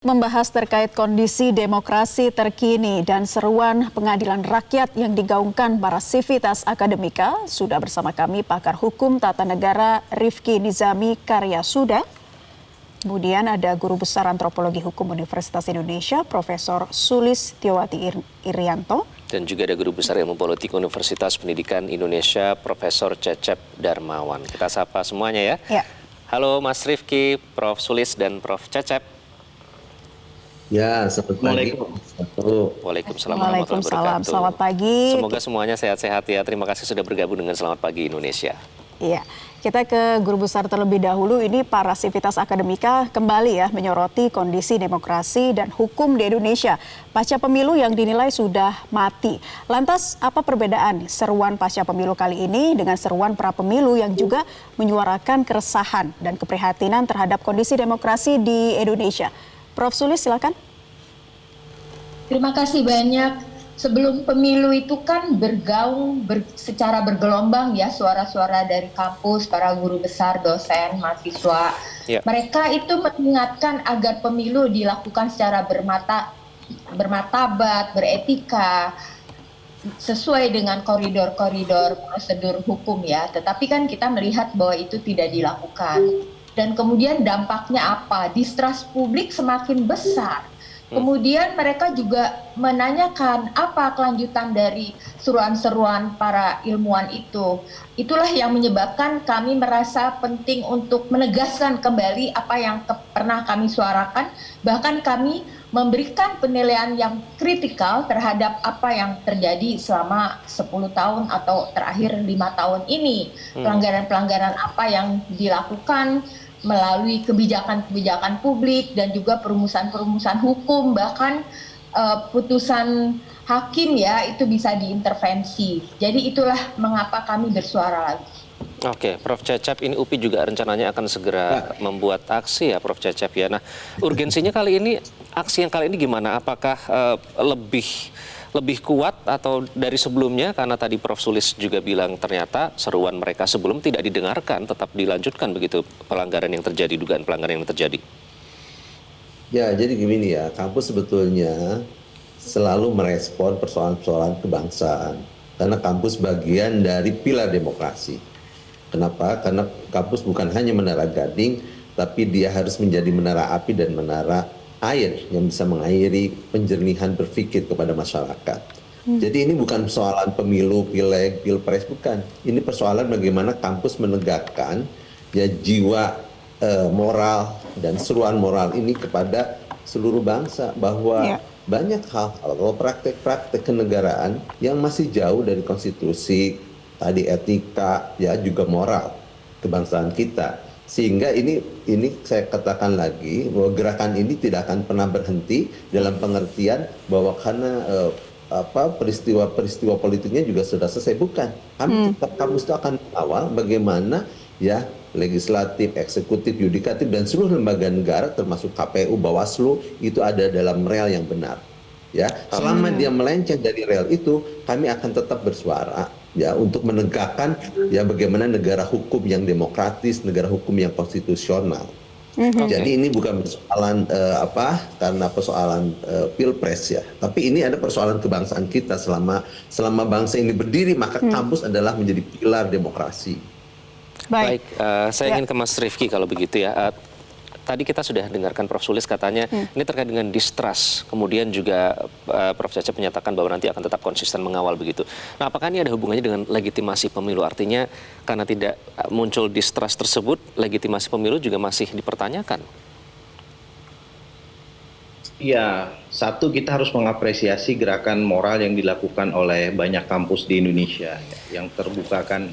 Membahas terkait kondisi demokrasi terkini dan seruan pengadilan rakyat yang digaungkan para sivitas akademika, sudah bersama kami pakar hukum tata negara Rifki Nizami Karyasuda. Kemudian ada Guru Besar Antropologi Hukum Universitas Indonesia, Profesor Sulis Tiowati Irianto. Dan juga ada Guru Besar Ilmu Politik Universitas Pendidikan Indonesia, Profesor Cecep Darmawan. Kita sapa semuanya ya. Halo Mas Rifki, Prof. Sulis, dan Prof. Cecep. Ya, selamat pagi. Waalaikumsalam warahmatullahi wabarakatuh. Selamat pagi. Semoga semuanya sehat-sehat ya. Terima kasih sudah bergabung dengan Selamat Pagi Indonesia. Iya, kita ke Guru Besar terlebih dahulu. Ini para sivitas akademika kembali ya menyoroti kondisi demokrasi dan hukum di Indonesia pasca pemilu yang dinilai sudah mati. Lantas apa perbedaan seruan pasca pemilu kali ini dengan seruan pra pemilu yang juga menyuarakan keresahan dan keprihatinan terhadap kondisi demokrasi di Indonesia? Prof. Sulis, silakan. Terima kasih banyak. Sebelum pemilu itu kan bergaung secara bergelombang ya suara-suara dari kampus, para guru besar, dosen, mahasiswa. Mereka itu mengingatkan agar pemilu dilakukan secara bermartabat, beretika, sesuai dengan koridor-koridor prosedur hukum ya. Tetapi kan kita melihat bahwa itu tidak dilakukan. Dan kemudian dampaknya apa? Distrust publik semakin besar. Kemudian mereka juga menanyakan apa kelanjutan dari seruan-seruan para ilmuwan itu. Itulah yang menyebabkan kami merasa penting untuk menegaskan kembali apa yang pernah kami suarakan. Bahkan kami memberikan penilaian yang kritikal terhadap apa yang terjadi selama 10 tahun atau terakhir 5 tahun ini. Pelanggaran-pelanggaran apa yang dilakukan melalui kebijakan-kebijakan publik dan juga perumusan-perumusan hukum, bahkan putusan hakim ya itu bisa diintervensi. Jadi itulah mengapa kami bersuara lagi. Oke, Prof. Cecep, ini UPI juga rencananya akan segera membuat aksi ya Prof. Cecep ya. Nah, urgensinya kali ini, aksi yang kali ini gimana? Apakah lebih kuat atau dari sebelumnya, karena tadi Prof. Sulis juga bilang ternyata seruan mereka sebelum tidak didengarkan, tetap dilanjutkan begitu pelanggaran yang terjadi, dugaan pelanggaran yang terjadi. Ya, jadi gini ya, kampus sebetulnya selalu merespon persoalan-persoalan kebangsaan. Karena kampus bagian dari pilar demokrasi. Kenapa? Karena kampus bukan hanya menara gading, tapi dia harus menjadi menara api dan menara air yang bisa mengairi penjernihan berpikir kepada masyarakat. Jadi ini bukan persoalan pemilu, pileg, pilpres, bukan. Ini persoalan bagaimana kampus menegakkan ya jiwa moral dan seruan moral ini kepada seluruh bangsa, bahwa banyak hal-hal praktek-praktek kenegaraan yang masih jauh dari konstitusi, tadi etika, ya juga moral kebangsaan kita. Sehingga ini saya katakan lagi bahwa gerakan ini tidak akan pernah berhenti dalam pengertian bahwa karena peristiwa politiknya juga sudah selesai, bukan. Kami tetap, kampus itu akan awal bagaimana ya legislatif, eksekutif, yudikatif dan seluruh lembaga negara termasuk KPU, Bawaslu itu ada dalam rel yang benar. Ya, selama dia melenceng dari rel itu, kami akan tetap bersuara ya untuk menegakkan ya bagaimana negara hukum yang demokratis, negara hukum yang konstitusional. Jadi ini bukan persoalan karena persoalan pilpres ya, tapi ini ada persoalan kebangsaan kita. Selama bangsa ini berdiri, maka kampus adalah menjadi pilar demokrasi. Baik, saya ingin ke Mas Rifki kalau begitu ya. Tadi kita sudah dengarkan Prof. Sulis katanya ini terkait dengan distrust. Kemudian juga Prof. Cecep menyatakan bahwa nanti akan tetap konsisten mengawal begitu. Nah, apakah ini ada hubungannya dengan legitimasi pemilu? Artinya karena tidak muncul distrust tersebut, legitimasi pemilu juga masih dipertanyakan? Ya, satu, kita harus mengapresiasi gerakan moral yang dilakukan oleh banyak kampus di Indonesia. Yang terbuka kan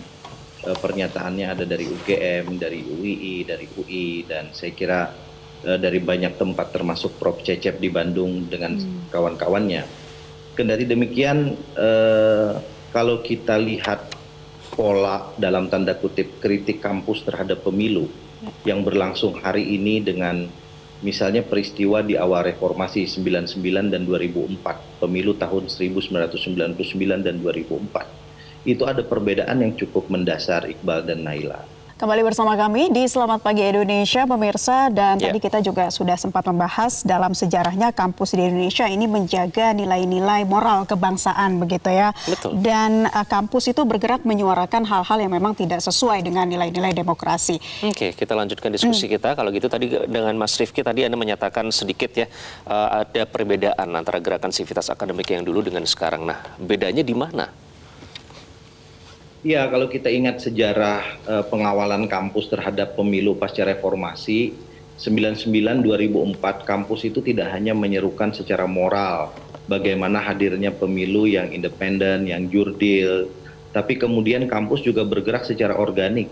pernyataannya ada dari UGM, dari UII, dari UI, dan saya kira dari banyak tempat termasuk Prof. Cecep di Bandung dengan kawan-kawannya. Kendati demikian, kalau kita lihat pola dalam tanda kutip kritik kampus terhadap pemilu yang berlangsung hari ini dengan misalnya peristiwa di awal reformasi 99 dan 2004, pemilu tahun 1999 dan 2004. Itu ada perbedaan yang cukup mendasar, Iqbal dan Naila. Kembali bersama kami di Selamat Pagi Indonesia, pemirsa. Dan tadi kita juga sudah sempat membahas dalam sejarahnya kampus di Indonesia ini menjaga nilai-nilai moral kebangsaan, begitu ya. Betul. Dan kampus itu bergerak menyuarakan hal-hal yang memang tidak sesuai dengan nilai-nilai demokrasi. Oke, kita lanjutkan diskusi kita. Kalau gitu tadi dengan Mas Rifki tadi Anda menyatakan sedikit ya, ada perbedaan antara gerakan sivitas akademik yang dulu dengan sekarang. Nah, bedanya di mana? Ya, kalau kita ingat sejarah pengawalan kampus terhadap pemilu pasca reformasi, 99-2004 kampus itu tidak hanya menyerukan secara moral bagaimana hadirnya pemilu yang independen, yang jurdil, tapi kemudian kampus juga bergerak secara organik.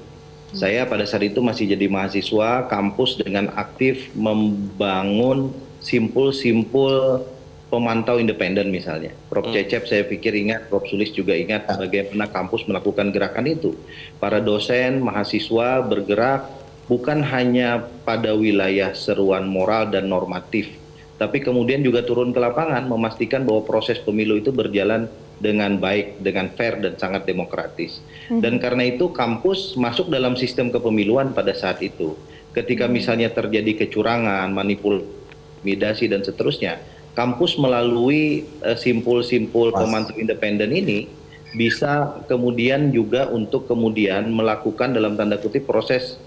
Saya pada saat itu masih jadi mahasiswa, kampus dengan aktif membangun simpul-simpul pemantau independen misalnya. Prof. Cecep saya pikir ingat, Prof. Sulis juga ingat bagaimana kampus melakukan gerakan itu. Para dosen, mahasiswa bergerak bukan hanya pada wilayah seruan moral dan normatif, tapi kemudian juga turun ke lapangan memastikan bahwa proses pemilu itu berjalan dengan baik, dengan fair dan sangat demokratis. Dan karena itu kampus masuk dalam sistem kepemiluan pada saat itu. Ketika misalnya terjadi kecurangan, manipulasi, intimidasi dan seterusnya, kampus melalui simpul-simpul pemantau independen ini bisa kemudian juga untuk kemudian melakukan dalam tanda kutip proses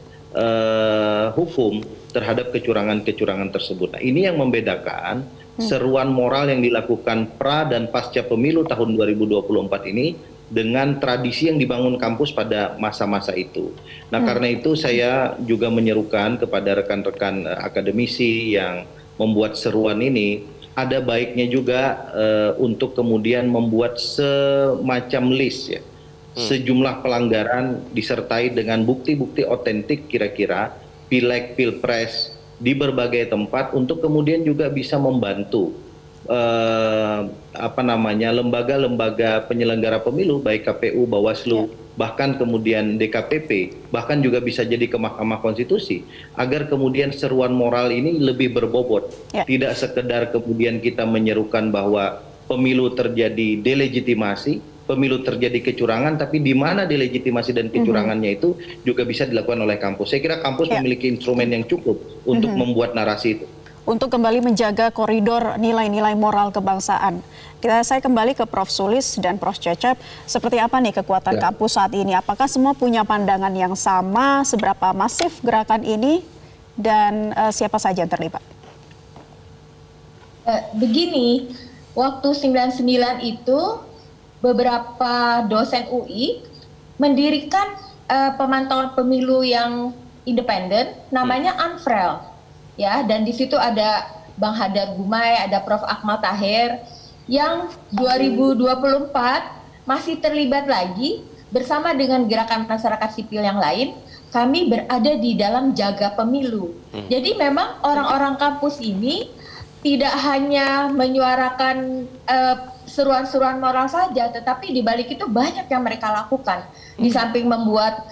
hukum terhadap kecurangan-kecurangan tersebut. Nah, ini yang membedakan seruan moral yang dilakukan pra dan pasca pemilu tahun 2024 ini dengan tradisi yang dibangun kampus pada masa-masa itu. Nah, karena itu saya juga menyerukan kepada rekan-rekan akademisi yang membuat seruan ini, ada baiknya juga untuk kemudian membuat semacam list ya, sejumlah pelanggaran disertai dengan bukti-bukti otentik kira-kira pileg, pilpres di berbagai tempat untuk kemudian juga bisa membantu lembaga-lembaga penyelenggara pemilu baik KPU, Bawaslu, bahkan kemudian DKPP, bahkan juga bisa jadi ke Mahkamah Konstitusi, agar kemudian seruan moral ini lebih berbobot. Tidak sekedar kemudian kita menyerukan bahwa pemilu terjadi delegitimasi, pemilu terjadi kecurangan, tapi di mana delegitimasi dan kecurangannya itu juga bisa dilakukan oleh kampus. Saya kira kampus memiliki instrumen yang cukup untuk membuat narasi itu. Untuk kembali menjaga koridor nilai-nilai moral kebangsaan. Saya kembali ke Prof. Sulis dan Prof. Cecep. Seperti apa nih kekuatan kampus saat ini? Apakah semua punya pandangan yang sama? Seberapa masif gerakan ini? Dan siapa saja yang terlibat? Begini, waktu 99 itu beberapa dosen UI mendirikan pemantauan pemilu yang independen, namanya Anfrel. Ya, dan di situ ada Bang Hadar Gumai, ada Prof. Akmal Tahir, yang 2024 masih terlibat lagi bersama dengan gerakan masyarakat sipil yang lain. Kami berada di dalam jaga pemilu. Jadi memang orang-orang kampus ini tidak hanya menyuarakan seruan-seruan moral saja, tetapi di balik itu banyak yang mereka lakukan. Di samping membuat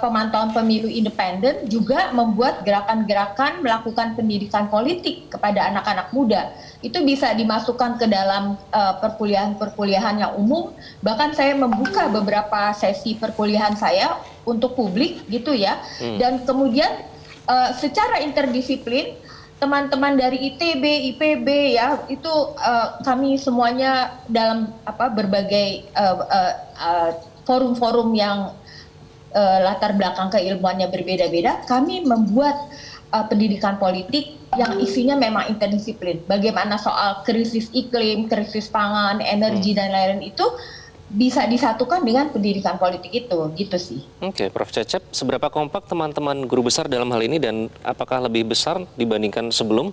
pemantauan pemilu independen, juga membuat gerakan-gerakan melakukan pendidikan politik kepada anak-anak muda. Itu bisa dimasukkan ke dalam perkuliahan-perkuliahan yang umum. Bahkan saya membuka beberapa sesi perkuliahan saya untuk publik gitu ya. Dan kemudian secara interdisiplin, teman-teman dari ITB, IPB ya, itu kami semuanya dalam berbagai forum-forum yang latar belakang keilmuannya berbeda-beda, kami membuat pendidikan politik yang isinya memang interdisiplin. Bagaimana soal krisis iklim, krisis pangan, energi dan lain-lain itu bisa disatukan dengan pendidikan politik itu, gitu sih. Oke, Prof. Cecep, seberapa kompak teman-teman guru besar dalam hal ini dan apakah lebih besar dibandingkan sebelum?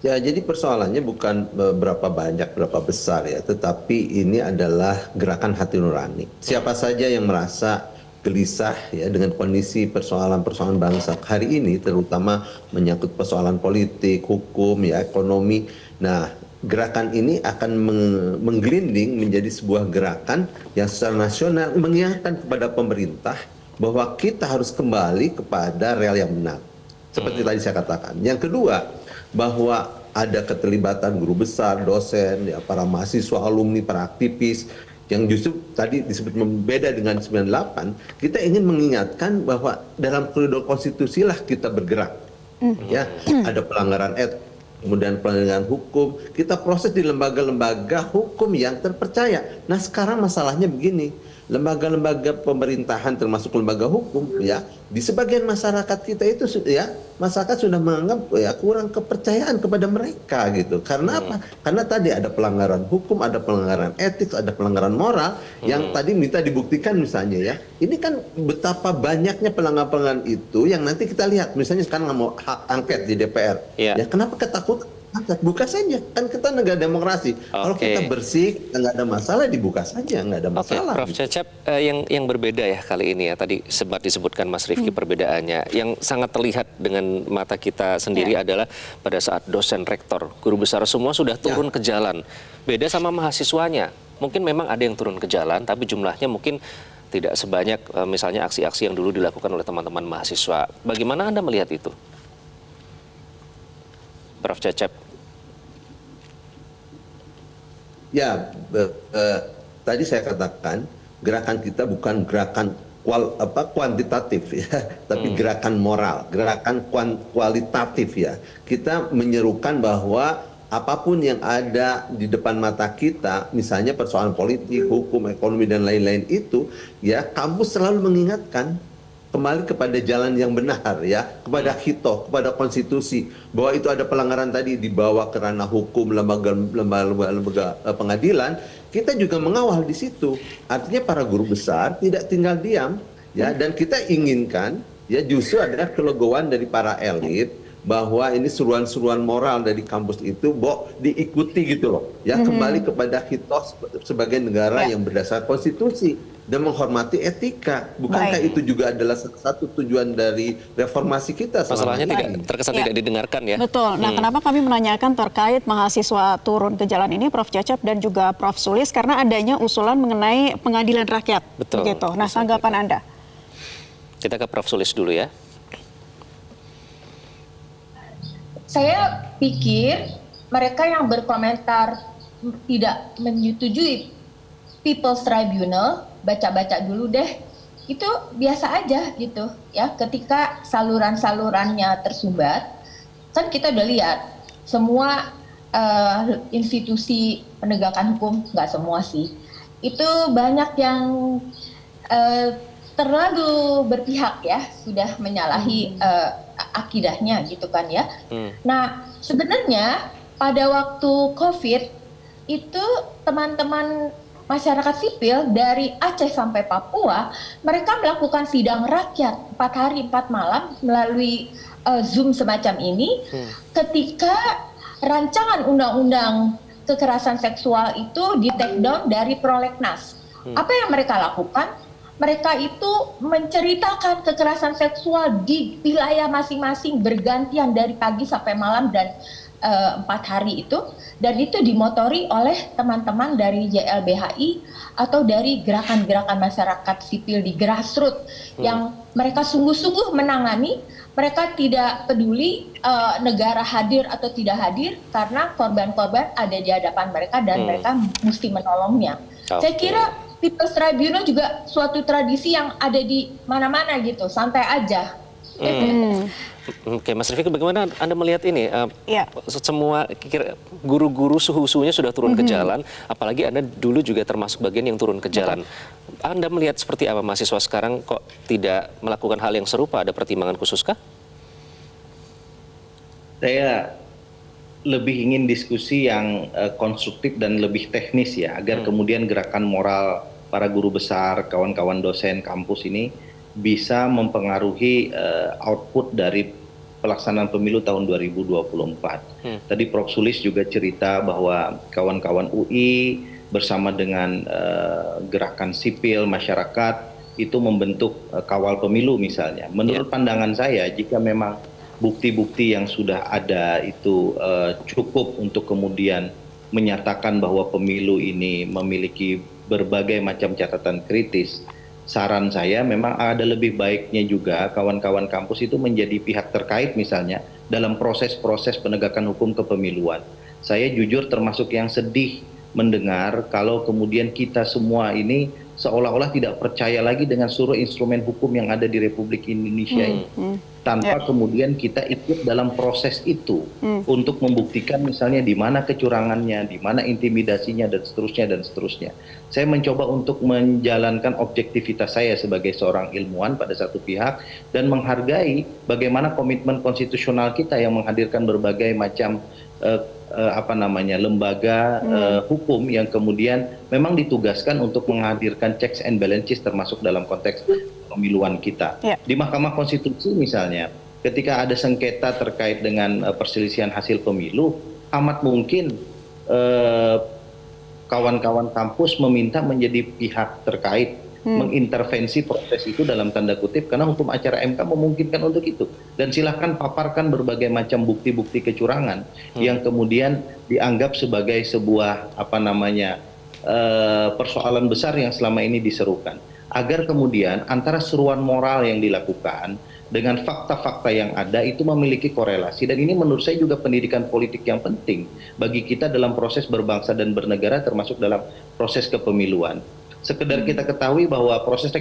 Ya, jadi persoalannya bukan berapa banyak, berapa besar ya, tetapi ini adalah gerakan hati nurani. Siapa saja yang merasa gelisah ya dengan kondisi persoalan-persoalan bangsa hari ini, terutama menyangkut persoalan politik, hukum, ya, ekonomi. Nah, gerakan ini akan menggelinding menjadi sebuah gerakan yang secara nasional mengingatkan kepada pemerintah bahwa kita harus kembali kepada real yang benar. Seperti tadi saya katakan. Yang kedua, bahwa ada keterlibatan guru besar, dosen, ya, para mahasiswa, alumni, para aktivis yang justru tadi disebut membeda dengan 98, kita ingin mengingatkan bahwa dalam koridor konstitusi lah kita bergerak. Ya, ada pelanggaran etik, kemudian pelanggaran hukum, kita proses di lembaga-lembaga hukum yang terpercaya. Nah, sekarang masalahnya begini, lembaga-lembaga pemerintahan termasuk lembaga hukum ya, di sebagian masyarakat kita itu ya, masyarakat sudah menganggap ya kurang kepercayaan kepada mereka gitu. Karena apa? Karena tadi ada pelanggaran hukum, ada pelanggaran etik, ada pelanggaran moral yang tadi minta dibuktikan misalnya ya. Ini kan betapa banyaknya pelanggaran-pelanggaran itu yang nanti kita lihat misalnya sekarang mau hak angket di DPR. Ya, kenapa ketakutan? Buka saja, kan kita negara demokrasi. Kalau kita bersih, nggak ada masalah, dibuka saja, nggak ada masalah. Prof Cecep, yang berbeda ya kali ini ya, tadi sempat disebutkan Mas Rifki perbedaannya. Yang sangat terlihat dengan mata kita sendiri adalah pada saat dosen rektor, guru besar semua sudah turun ke jalan. Beda sama mahasiswanya, mungkin memang ada yang turun ke jalan, tapi jumlahnya mungkin tidak sebanyak misalnya aksi-aksi yang dulu dilakukan oleh teman-teman mahasiswa. Bagaimana Anda melihat itu? Prof Cecep. Ya, tadi saya katakan gerakan kita bukan gerakan kuantitatif ya, tapi gerakan moral, gerakan kualitatif ya. Kita menyerukan bahwa apapun yang ada di depan mata kita, misalnya persoalan politik, hukum, ekonomi dan lain-lain itu, ya kampus selalu mengingatkan kembali kepada jalan yang benar ya, kepada hitoh, kepada konstitusi, bahwa itu ada pelanggaran tadi dibawa ke ranah hukum, lembaga pengadilan, kita juga mengawal di situ. Artinya para guru besar tidak tinggal diam ya, dan kita inginkan ya justru ada kelegoan dari para elit bahwa ini seruan-seruan moral dari kampus itu diikuti gitu loh ya, kembali kepada hitoh sebagai negara yang berdasar konstitusi dan menghormati etika. Bukankah itu juga adalah satu tujuan dari reformasi kita? Masalahnya terkesan tidak didengarkan ya. Betul. Nah, kenapa kami menanyakan terkait mahasiswa turun ke jalan ini, Prof Cecep dan juga Prof Sulis, karena adanya usulan mengenai pengadilan rakyat. Betul. Begitu. Nah, tanggapan Anda? Kita ke Prof Sulis dulu ya. Saya pikir mereka yang berkomentar tidak menyetujui People's Tribunal, baca-baca dulu deh, itu biasa aja gitu ya. Ketika saluran-salurannya tersumbat, kan kita udah lihat semua institusi penegakan hukum, nggak semua sih, itu banyak yang terlalu berpihak ya, sudah menyalahi akidahnya gitu kan ya. Nah, sebenarnya pada waktu COVID itu teman-teman masyarakat sipil dari Aceh sampai Papua, mereka melakukan sidang rakyat 4 hari 4 malam melalui Zoom semacam ini, ketika rancangan undang-undang kekerasan seksual itu di take down dari prolegnas. Apa yang mereka lakukan? Mereka itu menceritakan kekerasan seksual di wilayah masing-masing bergantian dari pagi sampai malam dan 4 hari itu, dan itu dimotori oleh teman-teman dari YLBHI atau dari gerakan-gerakan masyarakat sipil di grassroots yang mereka sungguh-sungguh menangani. Mereka tidak peduli negara hadir atau tidak hadir, karena korban-korban ada di hadapan mereka dan mereka mesti menolongnya. Saya kira People's Tribunal juga suatu tradisi yang ada di mana-mana gitu, santai aja. Oke, Mas Rifki, bagaimana Anda melihat ini? Semua guru-guru suhu-suhunya sudah turun ke jalan, apalagi Anda dulu juga termasuk bagian yang turun ke jalan. Anda melihat seperti apa mahasiswa sekarang kok tidak melakukan hal yang serupa? Ada pertimbangan khususkah? Saya lebih ingin diskusi yang konstruktif dan lebih teknis ya, agar kemudian gerakan moral para guru besar, kawan-kawan dosen kampus ini bisa mempengaruhi output dari pelaksanaan pemilu tahun 2024. Tadi Prof Sulis juga cerita bahwa kawan-kawan UI bersama dengan gerakan sipil masyarakat itu membentuk kawal pemilu misalnya. Menurut pandangan saya, jika memang bukti-bukti yang sudah ada itu cukup untuk kemudian menyatakan bahwa pemilu ini memiliki berbagai macam catatan kritis, saran saya memang ada lebih baiknya juga kawan-kawan kampus itu menjadi pihak terkait misalnya dalam proses-proses penegakan hukum kepemiluan. Saya jujur termasuk yang sedih mendengar kalau kemudian kita semua ini seolah-olah tidak percaya lagi dengan seluruh instrumen hukum yang ada di Republik Indonesia ini. Tanpa kemudian kita ikut dalam proses itu untuk membuktikan misalnya di mana kecurangannya, di mana intimidasinya, dan seterusnya, dan seterusnya. Saya mencoba untuk menjalankan objektivitas saya sebagai seorang ilmuwan pada satu pihak dan menghargai bagaimana komitmen konstitusional kita yang menghadirkan berbagai macam lembaga hukum yang kemudian memang ditugaskan untuk menghadirkan checks and balances termasuk dalam konteks pemiluan kita. Di Mahkamah Konstitusi misalnya, ketika ada sengketa terkait dengan perselisihan hasil pemilu, amat mungkin kawan-kawan kampus meminta menjadi pihak terkait mengintervensi proses itu dalam tanda kutip karena hukum acara MK memungkinkan untuk itu, dan silahkan paparkan berbagai macam bukti-bukti kecurangan yang kemudian dianggap sebagai sebuah persoalan besar yang selama ini diserukan, agar kemudian antara seruan moral yang dilakukan dengan fakta-fakta yang ada itu memiliki korelasi. Dan ini menurut saya juga pendidikan politik yang penting bagi kita dalam proses berbangsa dan bernegara, termasuk dalam proses kepemiluan. Sekedar kita ketahui bahwa proses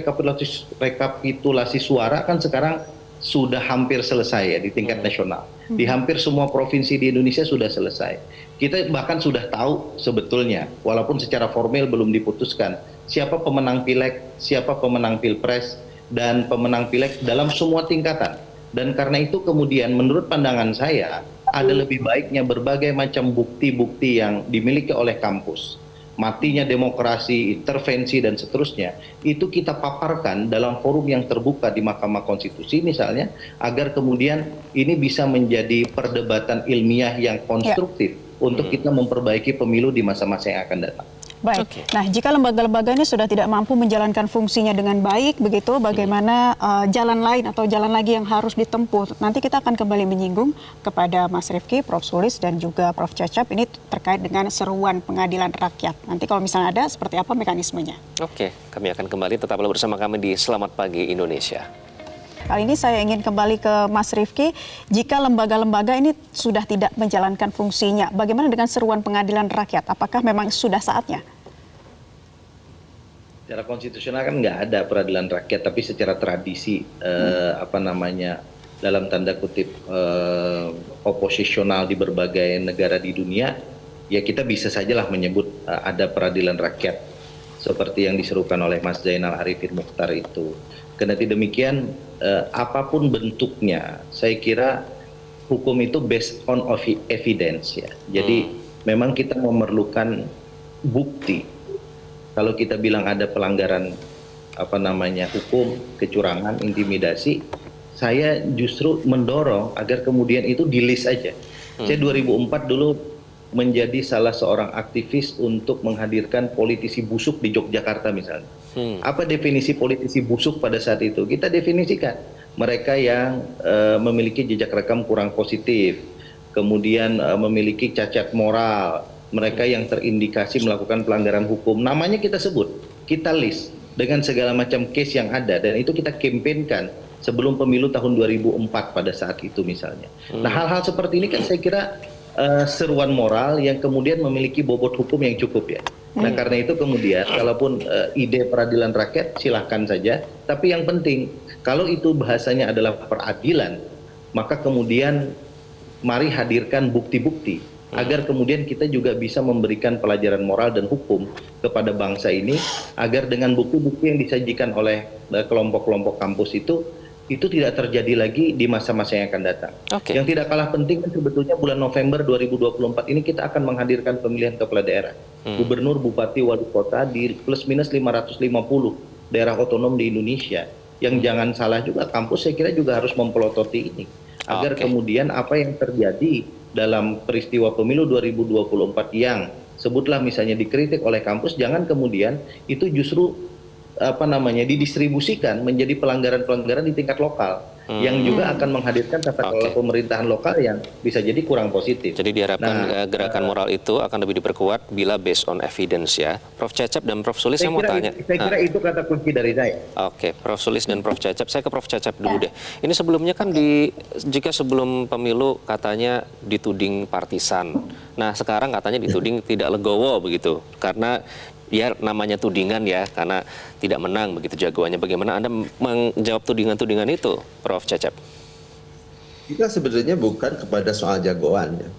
rekapitulasi suara kan sekarang sudah hampir selesai ya di tingkat nasional. Di hampir semua provinsi di Indonesia sudah selesai. Kita bahkan sudah tahu sebetulnya, walaupun secara formal belum diputuskan, siapa pemenang pileg, siapa pemenang pilpres, dan pemenang pileg dalam semua tingkatan. Dan karena itu kemudian menurut pandangan saya, ada lebih baiknya berbagai macam bukti-bukti yang dimiliki oleh kampus, matinya demokrasi, intervensi, dan seterusnya, itu kita paparkan dalam forum yang terbuka di Mahkamah Konstitusi misalnya, agar kemudian ini bisa menjadi perdebatan ilmiah yang konstruktif untuk kita memperbaiki pemilu di masa-masa yang akan datang. Baik, nah jika lembaga-lembaga ini sudah tidak mampu menjalankan fungsinya dengan baik, begitu bagaimana jalan lain atau jalan lagi yang harus ditempuh? Nanti kita akan kembali menyinggung kepada Mas Rifki, Prof. Sulis, dan juga Prof. Cecep ini terkait dengan seruan pengadilan rakyat. Nanti kalau misalnya ada, seperti apa mekanismenya? Oke, kami akan kembali, tetaplah bersama kami di Selamat Pagi Indonesia. Kali ini saya ingin kembali ke Mas Rifki, jika lembaga-lembaga ini sudah tidak menjalankan fungsinya, bagaimana dengan seruan pengadilan rakyat? Apakah memang sudah saatnya? Secara konstitusional kan nggak ada peradilan rakyat, tapi secara tradisi dalam tanda kutip oposisional di berbagai negara di dunia, ya kita bisa sajalah menyebut ada peradilan rakyat seperti yang diserukan oleh Mas Zainal Arifin Mokhtar itu. Kendati demikian, apapun bentuknya, saya kira hukum itu based on evidence ya. Jadi memang kita memerlukan bukti. Kalau kita bilang ada pelanggaran hukum, kecurangan, intimidasi, saya justru mendorong agar kemudian itu di-list aja. Saya 2004 dulu menjadi salah seorang aktivis untuk menghadirkan politisi busuk di Yogyakarta misalnya. Apa definisi politisi busuk pada saat itu? Kita definisikan mereka yang memiliki jejak rekam kurang positif, kemudian memiliki cacat moral, mereka yang terindikasi melakukan pelanggaran hukum, namanya kita sebut, kita list dengan segala macam case yang ada, dan itu kita kampanyekan sebelum pemilu tahun 2004 pada saat itu misalnya. Nah, hal-hal seperti ini kan saya kira seruan moral yang kemudian memiliki bobot hukum yang cukup ya. Nah, karena itu kemudian kalaupun ide peradilan rakyat silahkan saja, tapi yang penting kalau itu bahasanya adalah peradilan, maka kemudian mari hadirkan bukti-bukti agar kemudian kita juga bisa memberikan pelajaran moral dan hukum kepada bangsa ini, agar dengan bukti-bukti yang disajikan oleh kelompok-kelompok kampus itu tidak terjadi lagi di masa-masa yang akan datang. Yang tidak kalah penting kan sebetulnya bulan November 2024 ini kita akan menghadirkan pemilihan kepala daerah, gubernur, bupati, wali kota di plus minus 550 daerah otonom di Indonesia. Yang jangan salah juga, kampus saya kira juga harus mempelototi ini, agar kemudian apa yang terjadi dalam peristiwa pemilu 2024 yang sebutlah misalnya dikritik oleh kampus, jangan kemudian itu justru didistribusikan menjadi pelanggaran-pelanggaran di tingkat lokal yang juga akan menghadirkan tata kelola pemerintahan lokal yang bisa jadi kurang positif. Jadi diharapkan gerakan moral itu akan lebih diperkuat bila based on evidence ya. Prof. Cecep dan Prof. Sulis, saya mau tanya. Saya kira itu kata kunci dari saya. Oke, Prof. Sulis dan Prof. Cecep. Saya ke Prof. Cecep dulu deh. Ini sebelumnya kan jika sebelum pemilu katanya dituding partisan, Nah, sekarang katanya dituding tidak legowo begitu, karena ya namanya tudingan ya, karena tidak menang begitu jagoannya. Bagaimana Anda menjawab tudingan-tudingan itu, Prof. Cecep? Kita sebenarnya bukan kepada soal jagoan ya.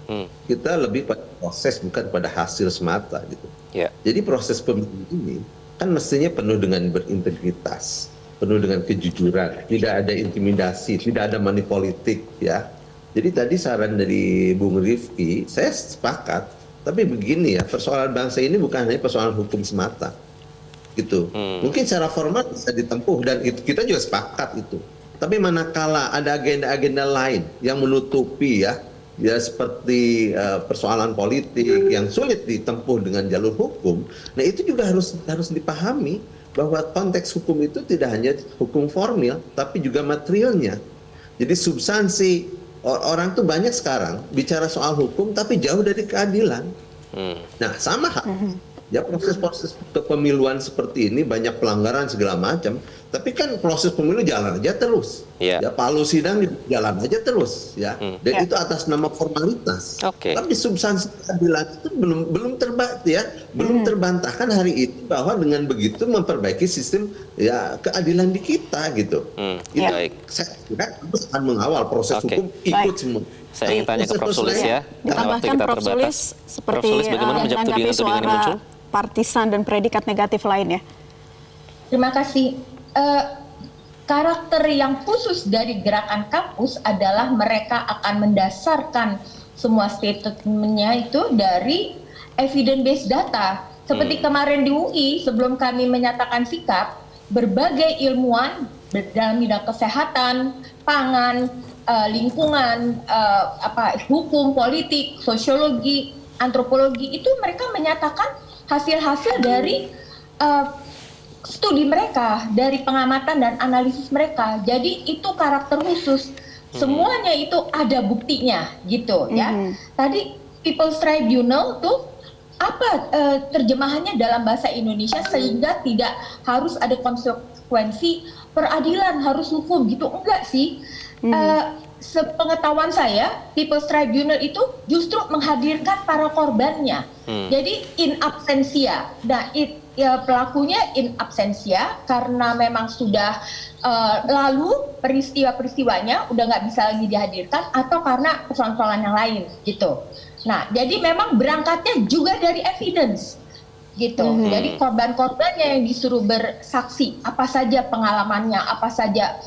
Kita lebih pada proses, bukan pada hasil semata gitu. Ya. Jadi proses pemilu ini kan mestinya penuh dengan berintegritas, penuh dengan kejujuran, tidak ada intimidasi, tidak ada money politik ya. Jadi tadi saran dari Bung Rifki, saya sepakat. Tapi begini ya, persoalan bangsa ini bukan hanya persoalan hukum semata, gitu. Mungkin secara formal bisa ditempuh dan kita juga sepakat itu. Tapi manakala ada agenda-agenda lain yang menutupi ya seperti persoalan politik yang sulit ditempuh dengan jalur hukum, nah itu juga harus dipahami bahwa konteks hukum itu tidak hanya hukum formil, tapi juga materialnya. Jadi substansi orang tuh banyak sekarang bicara soal hukum, tapi jauh dari keadilan. Nah sama ya proses-proses kepemiluan seperti ini banyak pelanggaran segala macam, tapi kan proses pemilu jalan aja terus. Ya palu sidang jalan aja terus ya. Dan itu atas nama formalitas. Tapi substansi keadilan itu belum terbantahkan hari ini bahwa dengan begitu memperbaiki sistem ya keadilan di kita gitu. Baik. Saya kira harus akan mengawal proses hukum ikut semua. Saya ingin tanya ke Prof. Sulis ya, karena waktu kita Prof. terbatas. Sulis, seperti Prof. Sulis, bagaimana menjawab tudingan-tudingan yang muncul? Partisan dan predikat negatif lainnya. Terima kasih. Karakter yang khusus dari gerakan kampus adalah mereka akan mendasarkan semua statementnya itu dari evidence based data. Seperti kemarin di UI, sebelum kami menyatakan sikap, berbagai ilmuwan dalam bidang kesehatan, pangan, lingkungan, hukum, politik, sosiologi, antropologi, itu mereka menyatakan hasil-hasil dari studi mereka, dari pengamatan dan analisis mereka. Jadi itu karakter khusus. Semuanya itu ada buktinya gitu ya. Tadi People's Tribunal tuh apa terjemahannya dalam bahasa Indonesia sehingga tidak harus ada konsekuensi peradilan, harus hukum gitu. Enggak sih. Sepengetahuan saya, People's Tribunal itu justru menghadirkan para korbannya. Jadi in absentia. Nah, pelakunya in absentia karena memang sudah lalu peristiwa-peristiwanya udah nggak bisa lagi dihadirkan atau karena persoalan-persoalan yang lain gitu. Nah, jadi memang berangkatnya juga dari evidence gitu. Jadi korban-korbannya yang disuruh bersaksi apa saja pengalamannya, apa saja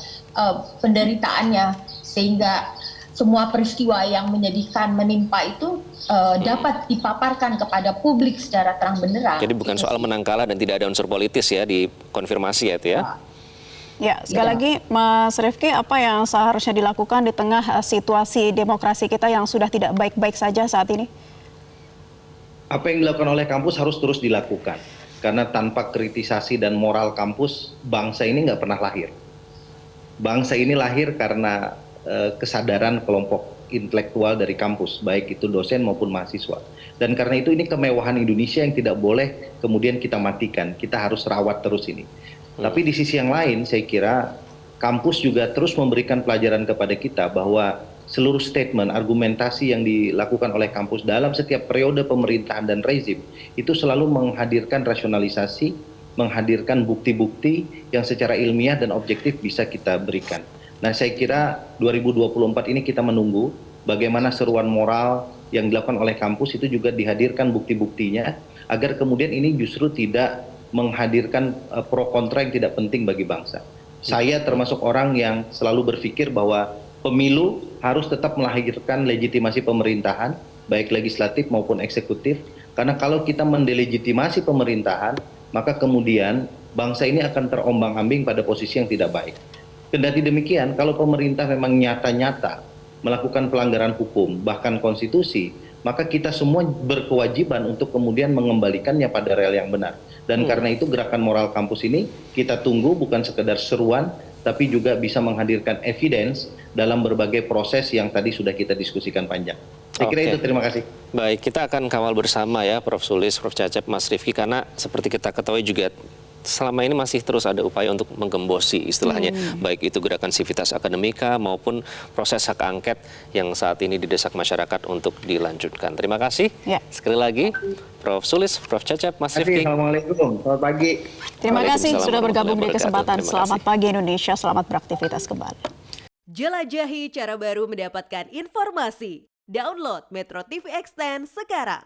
penderitaannya, sehingga semua peristiwa yang menyedihkan menimpa itu dapat dipaparkan kepada publik secara terang benderang. Jadi bukan soal menang kalah dan tidak ada unsur politis ya dikonfirmasi ya itu ya. Ya, sekali lagi Mas Rifki, apa yang seharusnya dilakukan di tengah situasi demokrasi kita yang sudah tidak baik-baik saja saat ini? Apa yang dilakukan oleh kampus harus terus dilakukan. Karena tanpa kritisasi dan moral kampus, bangsa ini nggak pernah lahir. Bangsa ini lahir karena kesadaran kelompok intelektual dari kampus, baik itu dosen maupun mahasiswa. Dan karena itu ini kemewahan Indonesia yang tidak boleh kemudian kita matikan, kita harus rawat terus ini. Tapi di sisi yang lain, saya kira kampus juga terus memberikan pelajaran kepada kita bahwa seluruh statement, argumentasi yang dilakukan oleh kampus dalam setiap periode pemerintahan dan rezim, itu selalu menghadirkan rasionalisasi, menghadirkan bukti-bukti yang secara ilmiah dan objektif bisa kita berikan. Nah, saya kira 2024 ini kita menunggu bagaimana seruan moral yang dilakukan oleh kampus itu juga dihadirkan bukti-buktinya agar kemudian ini justru tidak menghadirkan pro kontra yang tidak penting bagi bangsa. Saya termasuk orang yang selalu berpikir bahwa pemilu harus tetap melahirkan legitimasi pemerintahan, baik legislatif maupun eksekutif, karena kalau kita mendelegitimasi pemerintahan, maka kemudian bangsa ini akan terombang-ambing pada posisi yang tidak baik. Kendati demikian, kalau pemerintah memang nyata-nyata melakukan pelanggaran hukum, bahkan konstitusi, maka kita semua berkewajiban untuk kemudian mengembalikannya pada rel yang benar. Dan karena itu gerakan moral kampus ini kita tunggu bukan sekedar seruan, tapi juga bisa menghadirkan evidence dalam berbagai proses yang tadi sudah kita diskusikan panjang. Saya kira itu, terima kasih. Baik, kita akan kawal bersama ya Prof. Sulis, Prof. Cecep, Mas Rifki, karena seperti kita ketahui juga selama ini masih terus ada upaya untuk menggembosi istilahnya, baik itu gerakan Civitas Akademika maupun proses hak angket yang saat ini didesak masyarakat untuk dilanjutkan. Terima kasih sekali lagi Prof. Sulis, Prof. Cecep, Mas Rifki. Assalamualaikum, selamat pagi. Terima kasih sudah bergabung di Waalaikumsalam kesempatan warahmatullahi Selamat wabarakatuh. Pagi Indonesia, selamat beraktivitas kembali. Jelajahi cara baru mendapatkan informasi. Download Metro TV Extend sekarang.